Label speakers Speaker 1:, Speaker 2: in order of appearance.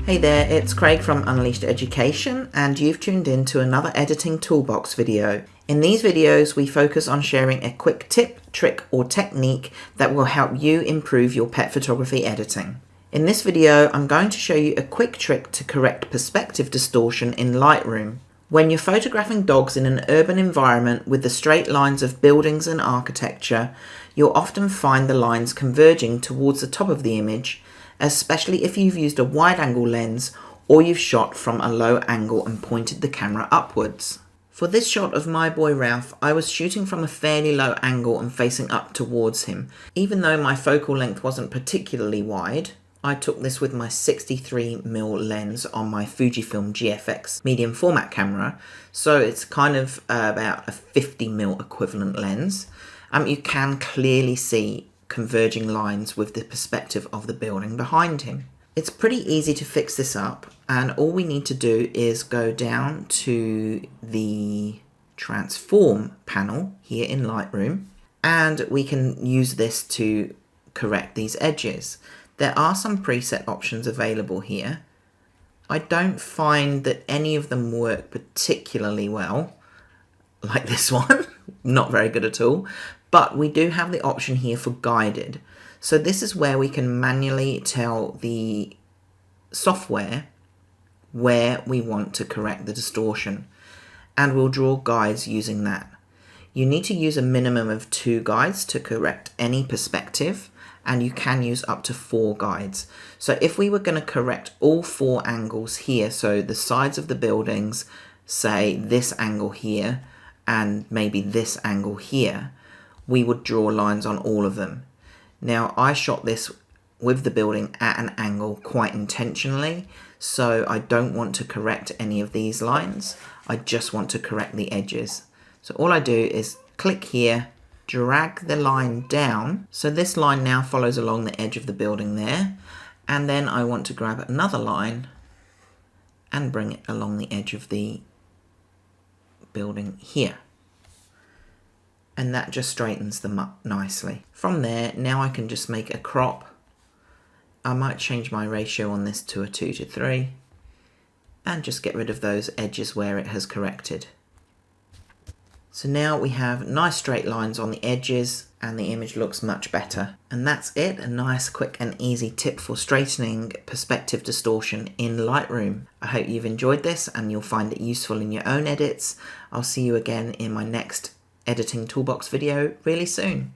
Speaker 1: Hey there, it's Craig from Unleashed Education, and you've tuned in to another Editing Toolbox video. In these videos, we focus on sharing a quick tip, trick, or technique that will help you improve your pet photography editing. In this video, I'm going to show you a quick trick to correct perspective distortion in Lightroom. When you're photographing dogs in an urban environment with the straight lines of buildings and architecture, you'll often find the lines converging towards the top of the image, especially if you've used a wide-angle lens or you've shot from a low angle and pointed the camera upwards. For this shot of my boy Ralph, I was shooting from a fairly low angle and facing up towards him. Even though my focal length wasn't particularly wide, I took this with my 63mm lens on my Fujifilm GFX medium format camera, so it's kind of about a 50mm equivalent lens. You can clearly see converging lines with the perspective of the building behind him. It's pretty easy to fix this up, and all we need to do is go down to the transform panel here in Lightroom, and we can use this to correct these edges. There are some preset options available here. I don't find that any of them work particularly well, like this one, not very good at all. But we do have the option here for guided. So this is where we can manually tell the software where we want to correct the distortion, and we'll draw guides using that. You need to use a minimum of 2 guides to correct any perspective, and you can use up to 4 guides. So if we were going to correct all 4 angles here, so the sides of the buildings, say this angle here, and maybe this angle here, we would draw lines on all of them. Now, I shot this with the building at an angle quite intentionally, so I don't want to correct any of these lines. I just want to correct the edges. So all I do is click here, drag the line down. So this line now follows along the edge of the building there. And then I want to grab another line and bring it along the edge of the building here. And that just straightens them up nicely. From there, now I can just make a crop. I might change my ratio on this to a 2:3 and just get rid of those edges where it has corrected. So now we have nice straight lines on the edges and the image looks much better. And that's it, a nice, quick and easy tip for straightening perspective distortion in Lightroom. I hope you've enjoyed this and you'll find it useful in your own edits. I'll see you again in my next Editing Toolbox video really soon.